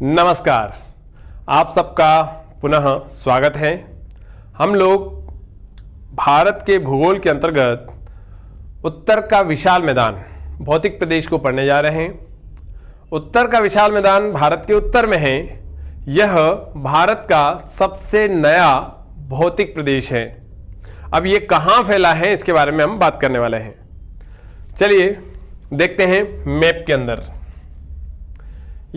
नमस्कार, आप सबका पुनः स्वागत है। हम लोग भारत के भूगोल के अंतर्गत उत्तर का विशाल मैदान भौतिक प्रदेश को पढ़ने जा रहे हैं। उत्तर का विशाल मैदान भारत के उत्तर में है। यह भारत का सबसे नया भौतिक प्रदेश है। अब ये कहाँ फैला है इसके बारे में हम बात करने वाले हैं। चलिए देखते हैं मैप के अंदर।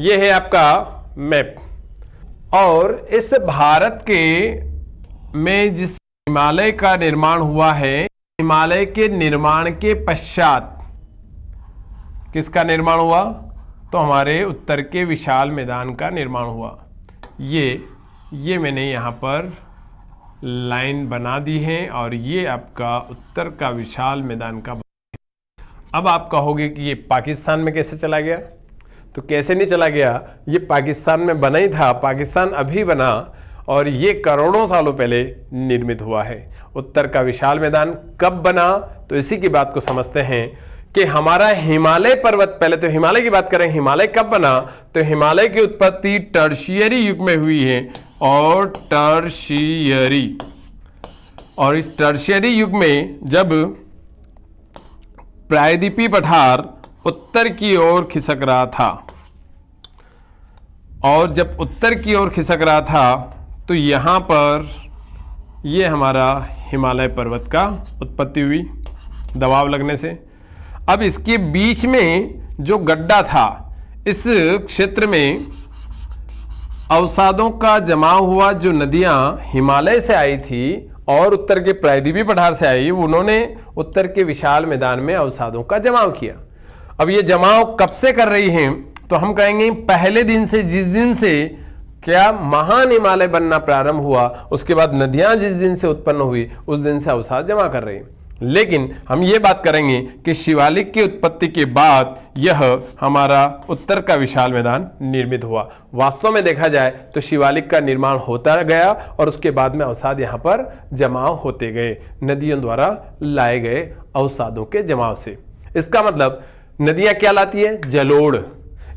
ये है आपका मैप और इस भारत के में जिस हिमालय का निर्माण हुआ है, हिमालय के निर्माण के पश्चात किसका निर्माण हुआ? तो हमारे उत्तर के विशाल मैदान का निर्माण हुआ। ये मैंने यहाँ पर लाइन बना दी है और ये आपका उत्तर का विशाल मैदान का। अब आप कहोगे कि ये पाकिस्तान में कैसे चला गया? तो कैसे नहीं चला गया, ये पाकिस्तान में बना ही था। पाकिस्तान अभी बना और ये करोड़ों सालों पहले निर्मित हुआ है। उत्तर का विशाल मैदान कब बना, तो इसी की बात को समझते हैं कि हमारा हिमालय पर्वत, पहले तो हिमालय की बात करें, हिमालय कब बना? तो हिमालय की उत्पत्ति टर्शियरी युग में हुई है और इस टर्शियरी युग में जब प्रायद्वीपीय पठार उत्तर की ओर खिसक रहा था और जब उत्तर की ओर खिसक रहा था तो यहाँ पर ये हमारा हिमालय पर्वत का उत्पत्ति हुई दबाव लगने से। अब इसके बीच में जो गड्ढा था, इस क्षेत्र में अवसादों का जमाव हुआ। जो नदियां हिमालय से आई थी और उत्तर के प्रायद्वीपीय पठार से आई, उन्होंने उत्तर के विशाल मैदान में अवसादों का जमाव किया। अब ये जमाव कब से कर रही हैं? तो हम कहेंगे पहले दिन से, जिस दिन से क्या महान हिमालय बनना प्रारंभ हुआ, उसके बाद नदियां जिस दिन से उत्पन्न हुई उस दिन से अवसाद जमा कर रही हैं। लेकिन हम ये बात करेंगे कि शिवालिक की उत्पत्ति के बाद यह हमारा उत्तर का विशाल मैदान निर्मित हुआ। वास्तव में देखा जाए तो शिवालिक का निर्माण होता गया और उसके बाद में अवसाद यहाँ पर जमाव होते गए, नदियों द्वारा लाए गए अवसादों के जमाव से। इसका मतलब नदियां क्या लाती है? जलोढ़।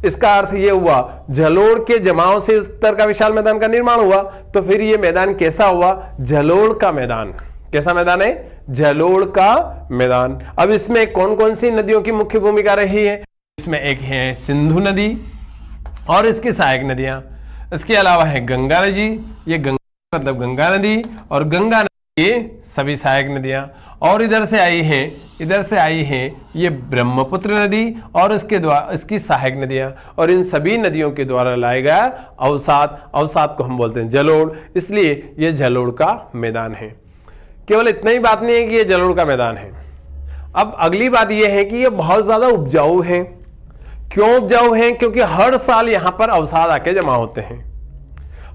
इसका अर्थ यह हुआ जलोढ़ के जमाव से उत्तर का विशाल मैदान का निर्माण हुआ। तो फिर यह मैदान कैसा हुआ? जलोढ़ का मैदान। कैसा मैदान है? जलोढ़ का मैदान। अब इसमें कौन कौन सी नदियों की मुख्य भूमिका रही है? इसमें एक है सिंधु नदी और इसकी सहायक नदियां। इसके अलावा है गंगा नदी, ये गंगा मतलब गंगा नदी और गंगा नदी ये सभी सहायक नदियां। और इधर से आई है ये ब्रह्मपुत्र नदी और इसकी सहायक नदियां। और इन सभी नदियों के द्वारा लाया गया अवसाद को हम बोलते हैं जलोढ़, इसलिए ये जलोढ़ का मैदान है। केवल इतना ही बात नहीं है कि ये जलोढ़ का मैदान है। अब अगली बात यह है कि ये बहुत ज्यादा उपजाऊ है। क्यों उपजाऊ है? क्योंकि हर साल यहां पर अवसाद आके जमा होते हैं।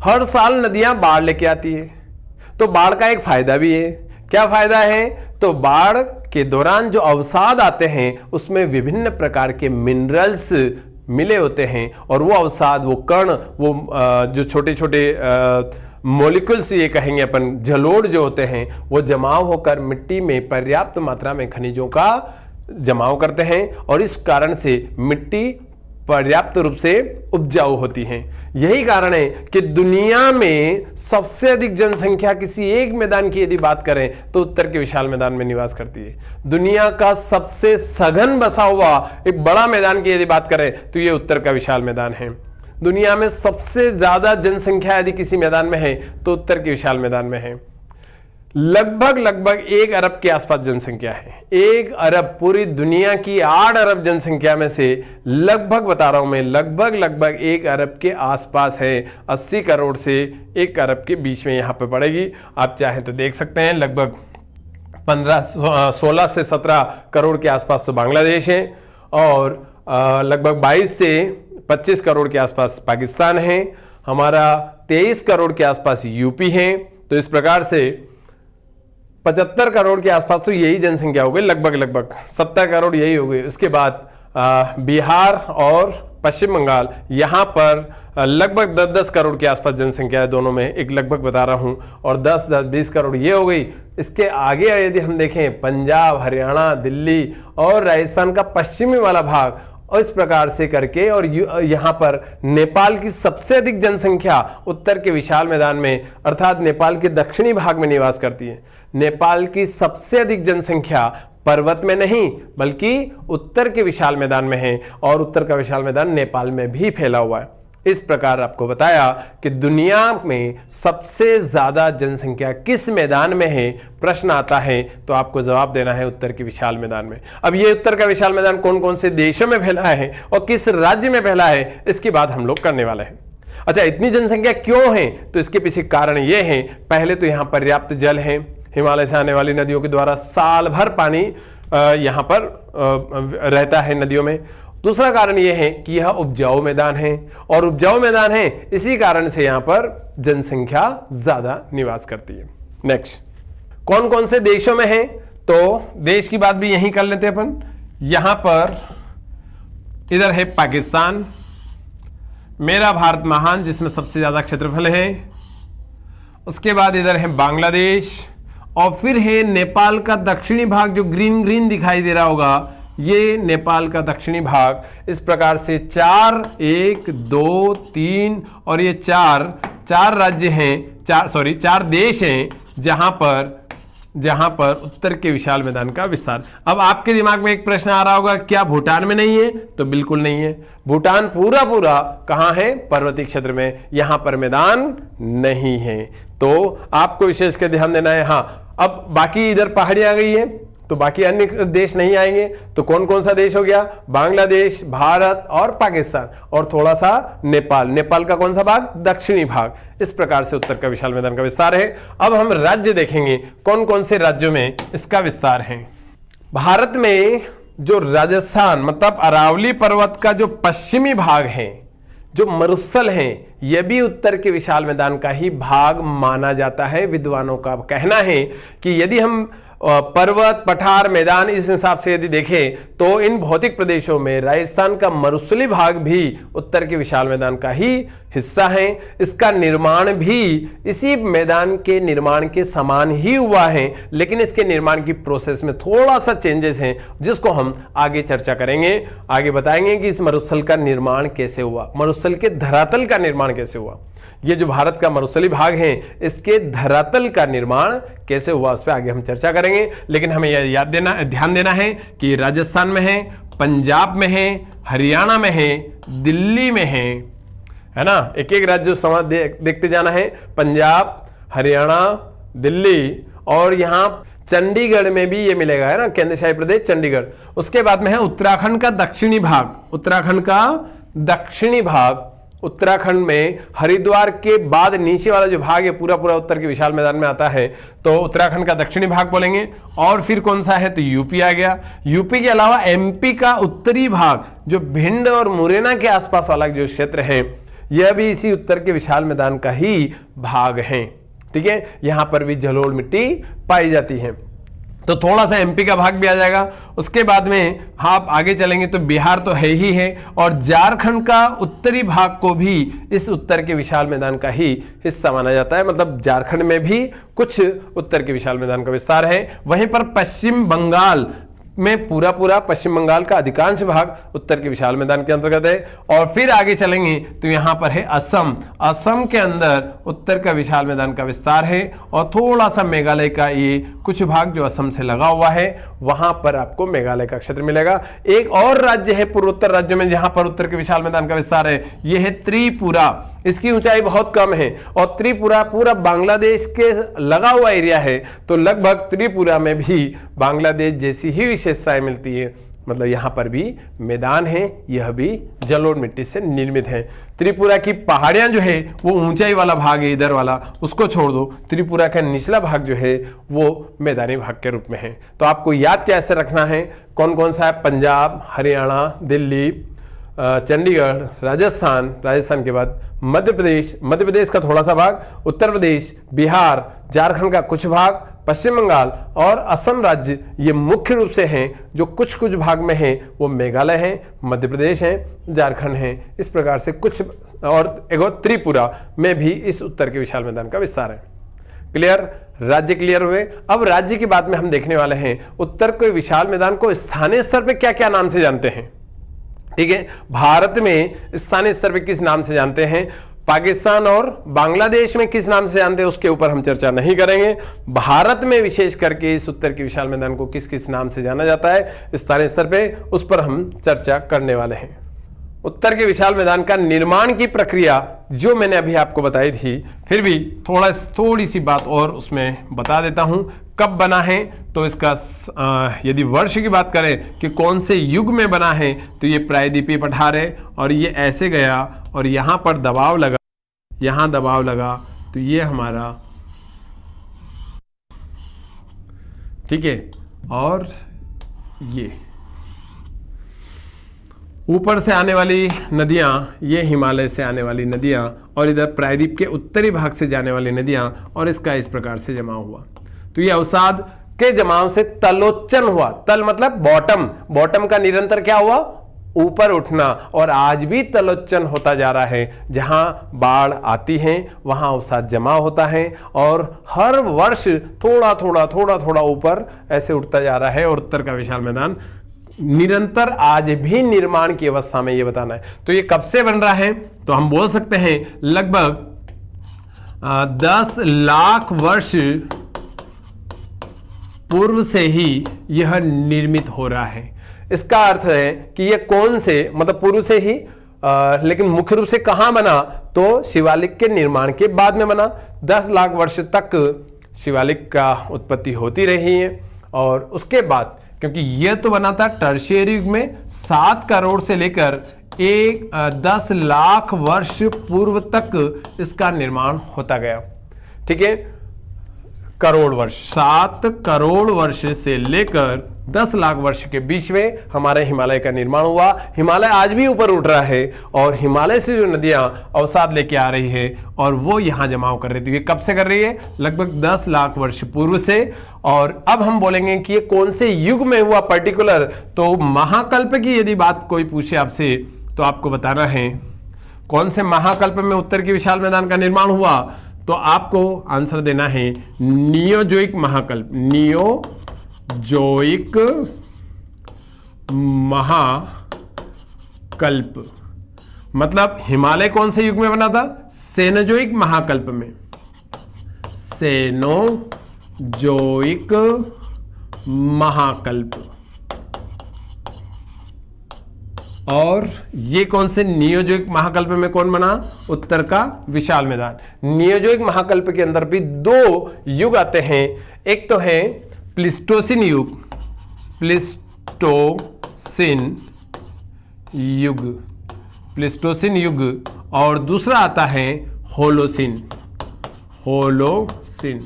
हर साल नदियां बाढ़ लेके आती है। तो बाढ़ का एक फायदा भी है। क्या फायदा है? तो बाढ़ के दौरान जो अवसाद आते हैं उसमें विभिन्न प्रकार के मिनरल्स मिले होते हैं और वो अवसाद, वो कण, वो जो छोटे छोटे मॉलिक्यूल्स ये कहेंगे अपन, जलोढ़ जो होते हैं, वो जमाव होकर मिट्टी में पर्याप्त मात्रा में खनिजों का जमाव करते हैं और इस कारण से मिट्टी पर्याप्त रूप से उपजाऊ होती हैं। यही कारण है कि दुनिया में सबसे अधिक जनसंख्या किसी एक मैदान की यदि बात करें तो उत्तर के विशाल मैदान में निवास करती है। दुनिया का सबसे सघन बसा हुआ एक बड़ा मैदान की यदि बात करें तो ये उत्तर का विशाल मैदान है। दुनिया में सबसे ज्यादा जनसंख्या यदि किसी मैदान में है तो उत्तर के विशाल मैदान में है। लगभग 1 अरब के आसपास जनसंख्या है। 1 अरब, पूरी दुनिया की 8 अरब जनसंख्या में से लगभग, बता रहा हूं मैं, लगभग 1 अरब के आसपास है। 80 करोड़ से 1 अरब के बीच में यहां पे पड़ेगी। आप चाहें तो देख सकते हैं लगभग 16 से 17 करोड़ के आसपास तो बांग्लादेश है और लगभग 22 से 25 करोड़ के आसपास पाकिस्तान है। हमारा 23 करोड़ के आसपास यूपी है। तो इस प्रकार से 75 करोड़ के आसपास तो यही जनसंख्या हो गई, लगभग 70 करोड़ यही हो गई। उसके बाद बिहार और पश्चिम बंगाल, यहाँ पर लगभग 10-10 करोड़ के आसपास जनसंख्या है दोनों में, एक लगभग बता रहा हूँ, और 10-20 करोड़ ये हो गई। इसके आगे यदि हम देखें पंजाब, हरियाणा, दिल्ली और राजस्थान का पश्चिमी वाला भाग और इस प्रकार से करके, और यहां पर नेपाल की सबसे अधिक जनसंख्या उत्तर के विशाल मैदान में अर्थात नेपाल के दक्षिणी भाग में निवास करती है। नेपाल की सबसे अधिक जनसंख्या पर्वत में नहीं बल्कि उत्तर के विशाल मैदान में है, और उत्तर का विशाल मैदान नेपाल में भी फैला हुआ है। इस प्रकार आपको बताया कि दुनिया में सबसे ज्यादा जनसंख्या किस मैदान में है, प्रश्न आता है तो आपको जवाब देना है उत्तर के विशाल मैदान में। अब ये उत्तर का विशाल मैदान कौन कौन से देशों में फैला है और किस राज्य में फैला है, इसकी बात हम लोग करने वाले हैं। अच्छा, इतनी जनसंख्या क्यों है, तो इसके पीछे कारण ये है, पहले तो यहाँ पर्याप्त जल है, हिमालय से आने वाली नदियों के द्वारा साल भर पानी यहाँ पर रहता है नदियों में। दूसरा कारण यह है कि यह उपजाऊ मैदान है, और उपजाऊ मैदान है इसी कारण से यहां पर जनसंख्या ज्यादा निवास करती है। नेक्स्ट, कौन कौन से देशों में है, तो देश की बात भी यहीं कर लेते हैं अपन। यहां पर इधर है पाकिस्तान, मेरा भारत महान जिसमें सबसे ज्यादा क्षेत्रफल है, उसके बाद इधर है बांग्लादेश, और फिर है नेपाल का दक्षिणी भाग जो ग्रीन ग्रीन दिखाई दे रहा होगा, ये नेपाल का दक्षिणी भाग। इस प्रकार से 4 1 2 3 और ये चार राज्य हैं, 4 देश हैं जहां पर उत्तर के विशाल मैदान का विस्तार। अब आपके दिमाग में एक प्रश्न आ रहा होगा, क्या भूटान में नहीं है? तो बिल्कुल नहीं है। भूटान पूरा कहां है? पर्वतीय क्षेत्र में, यहां पर मैदान नहीं है। तो आपको विशेष कर ध्यान देना है। हाँ, अब बाकी इधर पहाड़ी आ गई है तो बाकी अन्य देश नहीं आएंगे, तो कौन कौन सा देश हो गया? बांग्लादेश, भारत और पाकिस्तान, और थोड़ा सा नेपाल। नेपाल का कौन सा भाग? दक्षिणी भाग। इस प्रकार से उत्तर का विशाल मैदान का विस्तार है। अब हम राज्य देखेंगे, कौन कौन से राज्यों में इसका विस्तार है। भारत में जो राजस्थान मतलब अरावली पर्वत का जो पश्चिमी भाग है, जो मरुस्थल है, यह भी उत्तर के विशाल मैदान का ही भाग माना जाता है। विद्वानों का कहना है कि यदि हम पर्वत, पठार, मैदान इस हिसाब से यदि देखें तो इन भौतिक प्रदेशों में राजस्थान का मरुस्थली भाग भी उत्तर के विशाल मैदान का ही हिस्सा है। इसका निर्माण भी इसी मैदान के निर्माण के समान ही हुआ है, लेकिन इसके निर्माण की प्रोसेस में थोड़ा सा चेंजेस हैं, जिसको हम आगे चर्चा करेंगे। आगे बताएंगे कि इस मरुस्थल का निर्माण कैसे हुआ, मरुस्थल के धरातल का निर्माण कैसे हुआ। ये जो भारत का मरुस्थली भाग है, इसके धरातल का निर्माण कैसे हुआ, उस पर आगे हम चर्चा करेंगे। लेकिन हमें यह ध्यान देना है कि राजस्थान में है, पंजाब में है, हरियाणा में है, दिल्ली में है ना। एक एक राज्य समाज देखते जाना है। पंजाब, हरियाणा, दिल्ली, और यहाँ चंडीगढ़ में भी ये मिलेगा, है ना, केंद्र शासित प्रदेश चंडीगढ़। उसके बाद में है उत्तराखंड का दक्षिणी भाग। उत्तराखंड का दक्षिणी भाग, उत्तराखंड में हरिद्वार के बाद नीचे वाला जो भाग है पूरा उत्तर के विशाल मैदान में आता है, तो उत्तराखंड का दक्षिणी भाग बोलेंगे। और फिर कौन सा है? तो यूपी आ गया। यूपी के अलावा एमपी का उत्तरी भाग, जो भिंड और मुरैना के आसपास वाला जो क्षेत्र है, यह भी इसी उत्तर के विशाल मैदान का ही भाग है। ठीक है, यहां पर भी जलोढ़ मिट्टी पाई जाती है, तो थोड़ा सा एमपी का भाग भी आ जाएगा। उसके बाद में आप आगे चलेंगे तो बिहार तो है ही है, और झारखंड का उत्तरी भाग को भी इस उत्तर के विशाल मैदान का ही हिस्सा माना जाता है। मतलब झारखंड में भी कुछ उत्तर के विशाल मैदान का विस्तार है। वहीं पर पश्चिम बंगाल में पूरा पश्चिम बंगाल का अधिकांश भाग उत्तर के विशाल मैदान के अंतर्गत है। और फिर आगे चलेंगे तो यहां पर है असम। असम के अंदर उत्तर का विशाल मैदान का विस्तार है, और थोड़ा सा मेघालय का ये कुछ भाग जो असम से लगा हुआ है, वहां पर आपको मेघालय का क्षेत्र मिलेगा। एक और राज्य है पूर्वोत्तर राज्यों में जहां पर उत्तर के विशाल मैदान का विस्तार है, यह है त्रिपुरा। इसकी ऊंचाई बहुत कम है, और त्रिपुरा पूरा बांग्लादेश के लगा हुआ एरिया है, तो लगभग त्रिपुरा में भी बांग्लादेश जैसी ही विशेषताएं मिलती है। मतलब यहां पर भी मैदान है, यह भी जलोढ़ मिट्टी से निर्मित है। त्रिपुरा की पहाड़ियां जो है वो ऊंचाई वाला भाग है, इधर वाला उसको छोड़ दो, त्रिपुरा का निचला भाग जो है वो मैदानी भाग के रूप में है। तो आपको याद कैसे रखना है, कौन कौन सा है? पंजाब, हरियाणा, दिल्ली, चंडीगढ़, राजस्थान के बाद मध्य प्रदेश का थोड़ा सा भाग, उत्तर प्रदेश, बिहार, झारखंड का कुछ भाग, पश्चिम बंगाल और असम राज्य ये मुख्य रूप से हैं। जो कुछ भाग में हैं वो मेघालय है, मध्य प्रदेश है, झारखंड है। इस प्रकार से कुछ, और एक त्रिपुरा में भी इस उत्तर के विशाल मैदान का विस्तार है। क्लियर? राज्य क्लियर हुए। अब राज्य की बात में हम देखने वाले हैं उत्तर के विशाल मैदान को स्थानीय स्तर पे क्या क्या नाम से जानते हैं। ठीक है। भारत में स्थानीय स्तर पे किस नाम से जानते हैं, पाकिस्तान और बांग्लादेश में किस नाम से जानते हैं, उसके ऊपर हम चर्चा नहीं करेंगे। भारत में विशेष करके इस उत्तर के विशाल मैदान को किस किस नाम से जाना जाता है स्थानीय स्तर पे, उस पर हम चर्चा करने वाले हैं। उत्तर के विशाल मैदान का निर्माण की प्रक्रिया जो मैंने अभी आपको बताई थी, फिर भी थोड़ी सी बात और उसमें बता देता हूं। कब बना है, तो इसका यदि वर्ष की बात करें कि कौन से युग में बना है, तो ये प्रायद्वीपीय पठार है और ये ऐसे गया और यहां पर दबाव लगा, यहां दबाव लगा, तो ये हमारा, ठीक है। और ये ऊपर से आने वाली नदियां, ये हिमालय से आने वाली नदियां, और इधर प्रायद्वीप के उत्तरी भाग से जाने वाली नदियां, और इसका इस प्रकार से जमाव हुआ। तो ये अवसाद के जमाव से तलोच्चन हुआ। तल मतलब बॉटम, बॉटम का निरंतर क्या हुआ, ऊपर उठना, और आज भी तलोच्चन होता जा रहा है। जहां बाढ़ आती है वहां अवसाद जमा होता है और हर वर्ष थोड़ा थोड़ा ऊपर ऐसे उठता जा रहा है। और उत्तर का विशाल मैदान निरंतर आज भी निर्माण की अवस्था में, ये बताना है। तो ये कब से बन रहा है, तो हम बोल सकते हैं लगभग 10 लाख वर्ष पूर्व से ही यह निर्मित हो रहा है। इसका अर्थ है कि यह कौन से, मतलब पूर्व से ही, लेकिन मुख्य रूप से कहां बना, तो शिवालिक के निर्माण के बाद में बना। 10 लाख वर्ष तक शिवालिक का उत्पत्ति होती रही है। और उसके बाद, क्योंकि यह तो बना था टर्शियरी युग में, 7 करोड़ से लेकर 10 लाख वर्ष पूर्व तक इसका निर्माण होता गया। ठीक है, करोड़ वर्ष, 7 करोड़ वर्ष से लेकर 10 लाख वर्ष के बीच में हमारे हिमालय का निर्माण हुआ। हिमालय आज भी ऊपर उठ रहा है और हिमालय से जो नदियां अवसाद लेके आ रही है और वो यहां जमाव कर रही थी, ये कब से कर रही है, लगभग 10 लाख वर्ष पूर्व से। और अब हम बोलेंगे कि ये कौन से युग में हुआ पर्टिकुलर, तो महाकल्प की यदि बात कोई पूछे आपसे, तो आपको बताना है कौन से महाकल्प में उत्तर के विशाल मैदान का निर्माण हुआ, तो आपको आंसर देना है नियोजोइक महाकल्प। नियोजोइक महाकल्प मतलब हिमालय कौन से युग में बना था, सेनोजोइक महाकल्प में। सेनोजोइक महाकल्प। और ये कौन से नियोजोइक महाकल्प में कौन बना, उत्तर का विशाल मैदान। नियोजोइक महाकल्प के अंदर भी 2 युग आते हैं। एक तो है प्लीस्टोसिन युग, प्लीस्टोसिन युग, प्लीस्टोसिन युग, और दूसरा आता है होलोसिन, होलोसिन।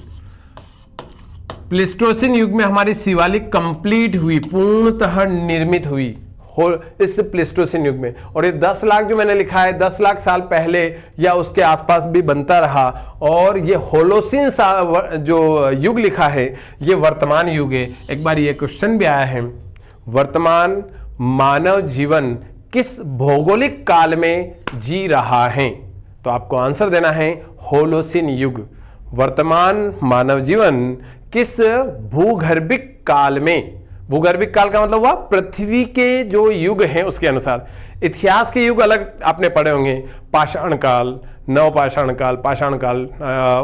प्लीस्टोसिन युग में हमारी शिवालिक कंप्लीट हुई, पूर्णतः निर्मित हुई इस प्लीस्टोसिन युग में। और ये 10 लाख जो मैंने लिखा है, 10 लाख साल पहले या उसके आसपास भी बनता रहा। और ये होलोसिन जो युग लिखा है, ये वर्तमान युग है। एक बार ये क्वेश्चन भी आया है, वर्तमान मानव जीवन किस भौगोलिक काल में जी रहा है, तो आपको आंसर देना है होलोसिन युग। वर्तमान मानव जीवन किस भूगर्भिक काल में, भूगर्भिक काल का मतलब हुआ पृथ्वी के जो युग हैं उसके अनुसार। इतिहास के युग अलग आपने पढ़े होंगे, पाषाण काल, नवपाषाण काल, पाषाण काल,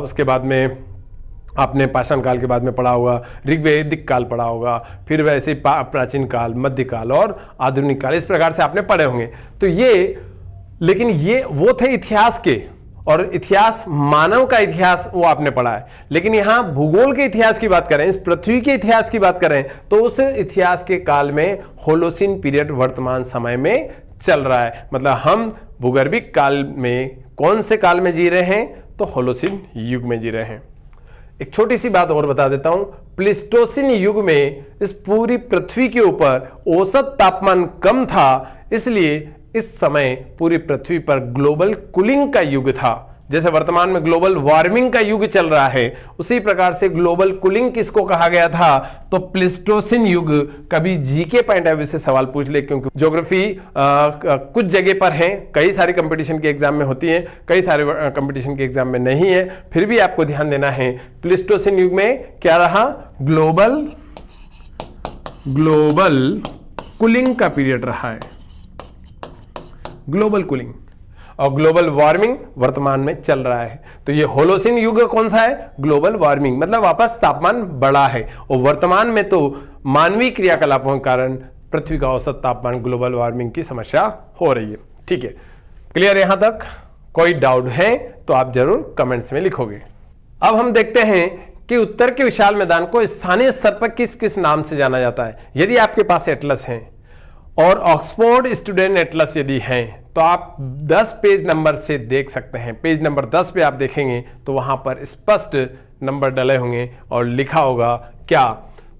उसके बाद में आपने पाषाण काल के बाद में पढ़ा होगा ऋग्वैदिक काल पढ़ा होगा, फिर वैसे प्राचीन काल, मध्यकाल और आधुनिक काल, इस प्रकार से आपने पढ़े होंगे। तो ये, लेकिन ये वो थे इतिहास के, और इतिहास मानव का इतिहास वो आपने पढ़ा है। लेकिन यहां भूगोल के इतिहास की बात करें, इस पृथ्वी के इतिहास की बात करें, तो उस इतिहास के काल में होलोसिन पीरियड वर्तमान समय में चल रहा है। मतलब हम भूगर्भिक काल में कौन से काल में जी रहे हैं, तो होलोसिन युग में जी रहे हैं। एक छोटी सी बात और बता देता हूं, प्लीस्टोसिन युग में इस पूरी पृथ्वी के ऊपर औसत तापमान कम था, इसलिए इस समय पूरी पृथ्वी पर ग्लोबल कूलिंग का युग था। जैसे वर्तमान में ग्लोबल वार्मिंग का युग चल रहा है, उसी प्रकार से ग्लोबल कूलिंग किसको कहा गया था, तो प्लीस्टोसिन युग। कभी जीके पॉइंट ऑफ व्यू से सवाल पूछ ले, क्योंकि ज्योग्राफी कुछ जगह पर है, कई सारे कंपटीशन के एग्जाम में होती है, कई सारे कंपटीशन के एग्जाम में नहीं है, फिर भी आपको ध्यान देना है। प्लीस्टोसिन युग में क्या रहा, ग्लोबल कूलिंग का पीरियड रहा है, ग्लोबल कूलिंग, और ग्लोबल वार्मिंग वर्तमान में चल रहा है। तो ये होलोसीन युग कौन सा है? ग्लोबल वार्मिंग, मतलब वापस तापमान बढ़ा है। और वर्तमान में तो मानवीय क्रियाकलापों के कारण पृथ्वी का औसत तापमान ग्लोबल वार्मिंग की समस्या हो रही है। ठीक है, क्लियर यहां तक? कोई डाउट है तो आप जरूर कमेंट्स में लिखोगे। अब हम देखते हैं कि उत्तर के विशाल मैदान को स्थानीय स्तर पर किस किस नाम से जाना जाता है। यदि आपके पास एटलस है और ऑक्सफोर्ड स्टूडेंट एटलस यदि हैं तो आप 10 पेज नंबर से देख सकते हैं। पेज नंबर 10 पे आप देखेंगे तो वहां पर स्पष्ट नंबर डले होंगे और लिखा होगा क्या?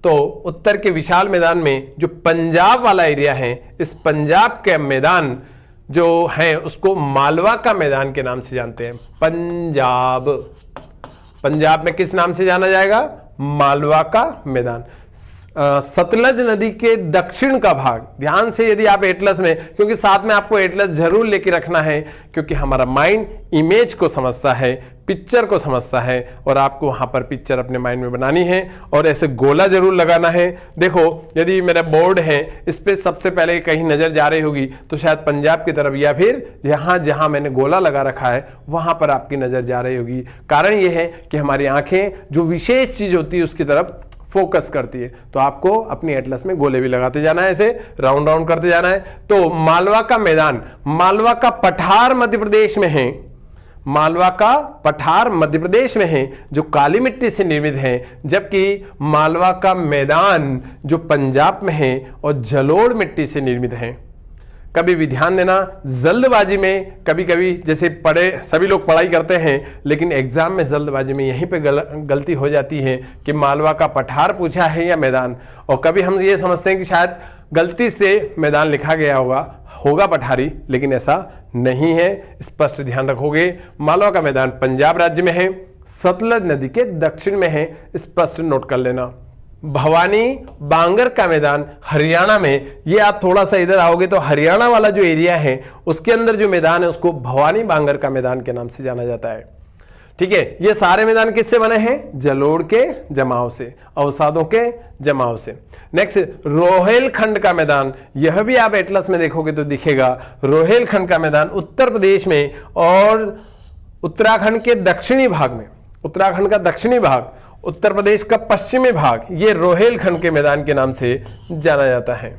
तो उत्तर के विशाल मैदान में जो पंजाब वाला एरिया है, इस पंजाब के मैदान जो है उसको मालवा का मैदान के नाम से जानते हैं। पंजाब, पंजाब में किस नाम से जाना जाएगा? मालवा का मैदान। सतलज नदी के दक्षिण का भाग, ध्यान से यदि आप एटलस में, क्योंकि साथ में आपको एटलस जरूर लेके रखना है, क्योंकि हमारा माइंड इमेज को समझता है, पिक्चर को समझता है, और आपको वहां पर पिक्चर अपने माइंड में बनानी है और ऐसे गोला जरूर लगाना है। देखो यदि मेरा बोर्ड है, इस पे सबसे पहले कहीं नजर जा रही होगी तो शायद पंजाब की तरफ, या फिर जहां जहां मैंने गोला लगा रखा है वहां पर आपकी नजर जा रही होगी। कारण यह है कि हमारी आंखें जो विशेष चीज होती है उसकी तरफ फोकस करती है। तो आपको अपनी एटलस में गोले भी लगाते जाना है, ऐसे राउंड राउंड करते जाना है। तो मालवा का मैदान, मालवा का पठार मध्य प्रदेश में है, मालवा का पठार मध्य प्रदेश में है जो काली मिट्टी से निर्मित है, जबकि मालवा का मैदान जो पंजाब में है और जलोढ़ मिट्टी से निर्मित है। कभी भी ध्यान देना, जल्दबाजी में कभी कभी जैसे सभी लोग पढ़ाई करते हैं, लेकिन एग्जाम में जल्दबाजी में यहीं पे गलती हो जाती है कि मालवा का पठार पूछा है या मैदान, और कभी हम ये समझते हैं कि शायद गलती से मैदान लिखा गया होगा पठारी, लेकिन ऐसा नहीं है। स्पष्ट ध्यान रखोगे, मालवा का मैदान पंजाब राज्य में है, सतलज नदी के दक्षिण में है, स्पष्ट नोट कर लेना। भवानी बांगर का मैदान हरियाणा में, ये आप थोड़ा सा इधर आओगे तो हरियाणा वाला जो एरिया है उसके अंदर जो मैदान है उसको भवानी बांगर का मैदान के नाम से जाना जाता है। ठीक है, ये सारे मैदान किससे बने हैं? जलोढ़ के जमाव से, अवसादों के जमाव से। नेक्स्ट, रोहेलखंड का मैदान, यह भी आप एटलस में देखोगे तो दिखेगा। रोहेलखंड का मैदान उत्तर प्रदेश में और उत्तराखंड के दक्षिणी भाग में, उत्तराखंड का दक्षिणी भाग, उत्तर प्रदेश का पश्चिमी भाग, ये रोहेलखंड के मैदान के नाम से जाना जाता है।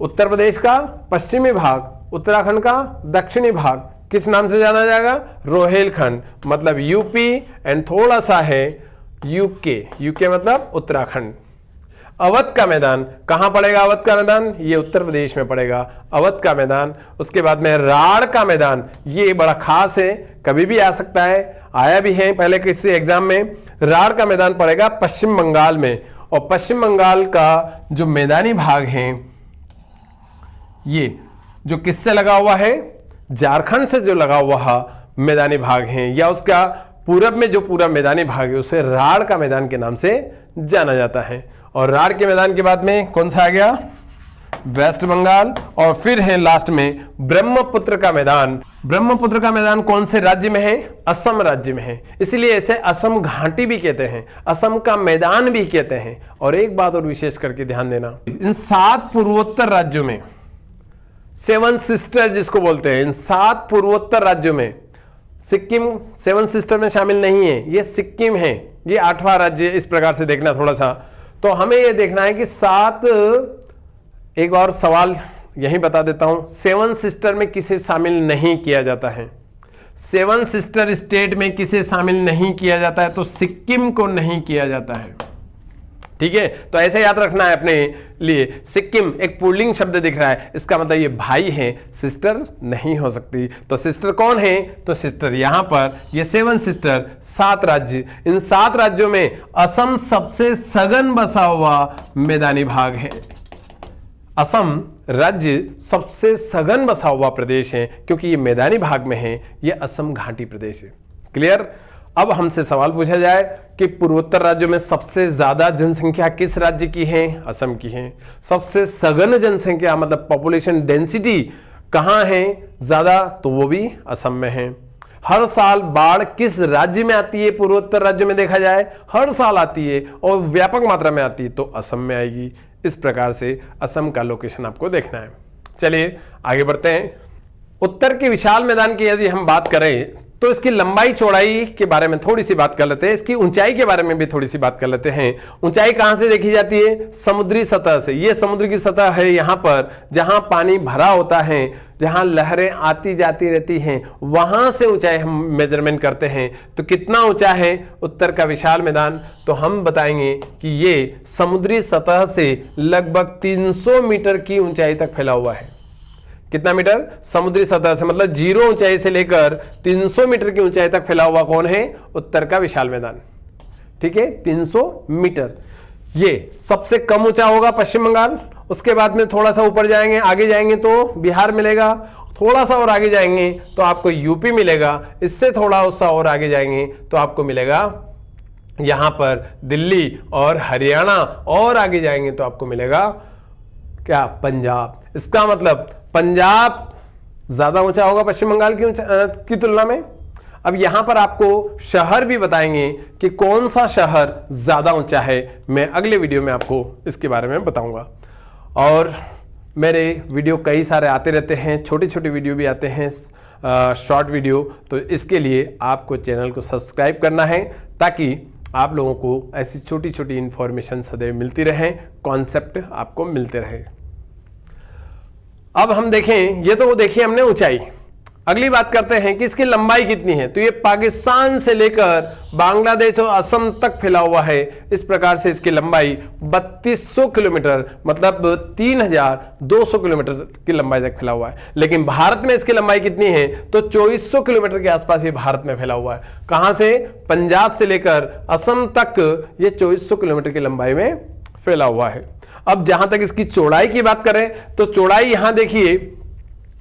उत्तर प्रदेश का पश्चिमी भाग, उत्तराखंड का दक्षिणी भाग किस नाम से जाना जाएगा? रोहेलखंड, मतलब यूपी एंड थोड़ा सा है यूके, यूके मतलब उत्तराखंड। अवध का मैदान कहां पड़ेगा? अवध का मैदान ये उत्तर प्रदेश में पड़ेगा, अवध का मैदान। उसके बाद में राढ़ का मैदान, ये बड़ा खास है, कभी भी आ सकता है, आया भी है पहले किसी एग्जाम में। राढ़ का मैदान पड़ेगा पश्चिम बंगाल में, और पश्चिम बंगाल का जो मैदानी भाग है ये जो किससे लगा हुआ है? झारखंड से जो लगा हुआ मैदानी भाग है, या उसका पूरब में जो पूरा मैदानी भाग है उसे राढ़ का मैदान के नाम से जाना जाता है। और राढ़ के मैदान के बाद में कौन सा आ गया? वेस्ट बंगाल। और फिर है लास्ट में ब्रह्मपुत्र का मैदान। ब्रह्मपुत्र का मैदान कौन से राज्य में है? असम राज्य में है, इसलिए इसे असम घाटी भी कहते हैं, असम का मैदान भी कहते हैं। और एक बात और विशेष करके ध्यान देना, इन 7 पूर्वोत्तर राज्यों में, 7 सिस्टर जिसको बोलते हैं, इन 7 पूर्वोत्तर राज्यों में सिक्किम 7 सिस्टर में शामिल नहीं है, ये सिक्किम है, ये 8वां राज्य। इस प्रकार से देखना थोड़ा सा, तो हमें यह देखना है कि 7, एक और सवाल यही बता देता हूं, 7 सिस्टर में किसे शामिल नहीं किया जाता है? 7 सिस्टर स्टेट में किसे शामिल नहीं किया जाता है? तो सिक्किम को नहीं किया जाता है। ठीक है, तो ऐसे याद रखना है अपने लिए। सिक्किम एक पुल्लिंग शब्द दिख रहा है, इसका मतलब ये भाई है, सिस्टर नहीं हो सकती। तो सिस्टर कौन है? तो सिस्टर यहां पर ये 7 सिस्टर 7 राज्य, इन 7 राज्यों में असम सबसे सघन बसा हुआ मैदानी भाग है। असम राज्य सबसे सघन बसा हुआ प्रदेश है, क्योंकि ये मैदानी भाग में है, ये असम घाटी प्रदेश है। क्लियर? अब हमसे सवाल पूछा जाए कि पूर्वोत्तर राज्यों में सबसे ज्यादा जनसंख्या किस राज्य की है? असम की है। सबसे सघन जनसंख्या मतलब पॉपुलेशन डेंसिटी कहां है ज्यादा? तो वो भी असम में है। हर साल बाढ़ किस राज्य में आती है? पूर्वोत्तर राज्य में देखा जाए हर साल आती है और व्यापक मात्रा में आती है, तो असम में आएगी। इस प्रकार से असम का लोकेशन आपको देखना है। चलिए आगे बढ़ते हैं। उत्तर के विशाल मैदान की यदि हम बात करें तो इसकी लंबाई चौड़ाई के बारे में थोड़ी सी बात कर लेते हैं, इसकी ऊंचाई के बारे में भी थोड़ी सी बात कर लेते हैं। ऊंचाई कहां से देखी जाती है? समुद्री सतह से। ये समुद्र की सतह है यहां पर जहां पानी भरा होता है, जहां लहरें आती जाती रहती हैं, वहां से ऊंचाई हम मेजरमेंट करते हैं। तो कितना ऊंचा है उत्तर का विशाल मैदान? तो हम बताएंगे कि ये समुद्री सतह से लगभग 300 मीटर की ऊंचाई तक फैला हुआ है। कितना मीटर? समुद्री सतह से, मतलब जीरो ऊंचाई से लेकर 300 मीटर की ऊंचाई तक फैला हुआ कौन है? उत्तर का विशाल मैदान। ठीक है, 300 मीटर। ये सबसे कम ऊंचा होगा पश्चिम बंगाल, उसके बाद में थोड़ा सा ऊपर जाएंगे, आगे जाएंगे तो बिहार मिलेगा, थोड़ा सा और आगे जाएंगे तो आपको यूपी मिलेगा, इससे थोड़ा सा और आगे जाएंगे तो आपको मिलेगा यहां पर दिल्ली और हरियाणा, और आगे जाएंगे तो आपको मिलेगा क्या? पंजाब। इसका मतलब पंजाब ज्यादा ऊंचा होगा पश्चिम बंगाल की तुलना में। अब यहां पर आपको शहर भी बताएंगे कि कौन सा शहर ज्यादा ऊंचा है। मैं अगले वीडियो में आपको इसके बारे में बताऊंगा। और मेरे वीडियो कई सारे आते रहते हैं, छोटे छोटे वीडियो भी आते हैं, शॉर्ट वीडियो। तो इसके लिए आपको चैनल को सब्सक्राइब करना है ताकि आप लोगों को ऐसी छोटी छोटी इंफॉर्मेशन सदैव मिलती रहें, कॉन्सेप्ट आपको मिलते रहे। अब हम देखें, ये तो देखिए हमने ऊंचाई। अगली बात करते हैं कि इसकी लंबाई कितनी है। तो ये पाकिस्तान से लेकर बांग्लादेश और असम तक फैला हुआ है। इस प्रकार से इसकी लंबाई 3200 किलोमीटर, मतलब 3200 किलोमीटर की लंबाई तक फैला हुआ है। लेकिन भारत में इसकी लंबाई कितनी है? तो 2400 किलोमीटर के आसपास ये भारत में फैला हुआ है। कहां से? पंजाब से लेकर असम तक ये 2400 किलोमीटर की लंबाई में फैला हुआ है। अब जहां तक इसकी चौड़ाई की बात करें तो चौड़ाई यहां देखिए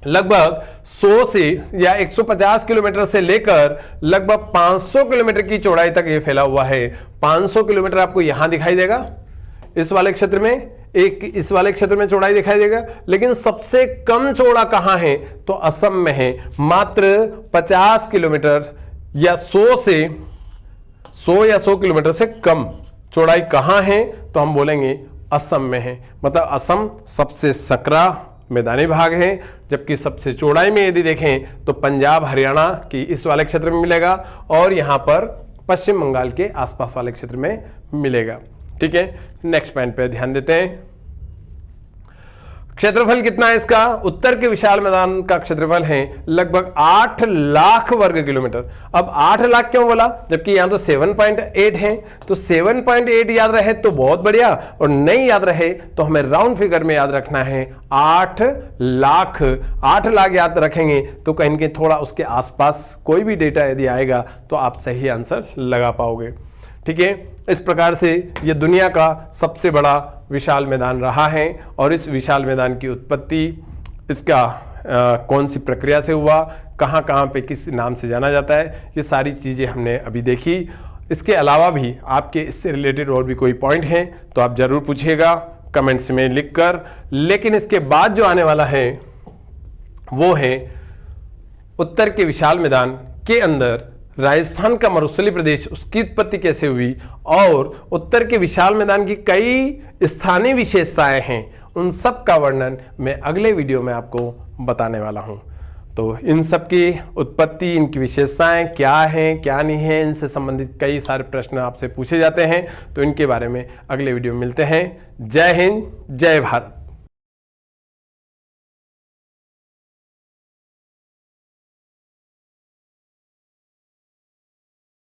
लगभग 100 से या 150 किलोमीटर से लेकर लगभग 500 किलोमीटर की चौड़ाई तक ये फैला हुआ है। 500 किलोमीटर आपको यहां दिखाई देगा, इस वाले क्षेत्र में, एक इस वाले क्षेत्र में चौड़ाई दिखाई देगा। लेकिन सबसे कम चौड़ा कहां है? तो असम में है, मात्र 50 किलोमीटर या 100 किलोमीटर से कम चौड़ाई कहां है? तो हम बोलेंगे असम में है। मतलब असम सबसे सकरा मैदानी भाग है, जबकि सबसे चौड़ाई में यदि देखें तो पंजाब हरियाणा की इस वाले क्षेत्र में मिलेगा और यहां पर पश्चिम बंगाल के आसपास वाले क्षेत्र में मिलेगा। ठीक है, नेक्स्ट पॉइंट पे ध्यान देते हैं। क्षेत्रफल कितना है इसका? उत्तर के विशाल मैदान का क्षेत्रफल है लगभग 8 लाख वर्ग किलोमीटर। अब 8 लाख क्यों बोला, जबकि यहां तो 7.8 है। तो 7.8 याद रहे तो बहुत बढ़िया, और नहीं याद रहे तो हमें राउंड फिगर में याद रखना है 8 लाख। 8 लाख याद रखेंगे तो कहीं कहीं थोड़ा उसके आसपास कोई भी डेटा यदि आएगा तो आप सही आंसर लगा पाओगे। ठीक है, इस प्रकार से ये दुनिया का सबसे बड़ा विशाल मैदान रहा है। और इस विशाल मैदान की उत्पत्ति, इसका कौन सी प्रक्रिया से हुआ, कहाँ कहाँ पे किस नाम से जाना जाता है, ये सारी चीज़ें हमने अभी देखी। इसके अलावा भी आपके इससे रिलेटेड और भी कोई पॉइंट हैं तो आप ज़रूर पूछिएगा कमेंट्स में लिखकर। लेकिन इसके बाद जो आने वाला है वो है उत्तर के विशाल मैदान के अंदर राजस्थान का मरुस्थलीय प्रदेश, उसकी उत्पत्ति कैसे हुई, और उत्तर के विशाल मैदान की कई स्थानीय विशेषताएं हैं, उन सब का वर्णन मैं अगले वीडियो में आपको बताने वाला हूं। तो इन सब की उत्पत्ति, इनकी विशेषताएं क्या हैं क्या नहीं है, इनसे संबंधित कई सारे प्रश्न आपसे पूछे जाते हैं। तो इनके बारे में अगले वीडियो में मिलते हैं। जय हिंद, जय भारत।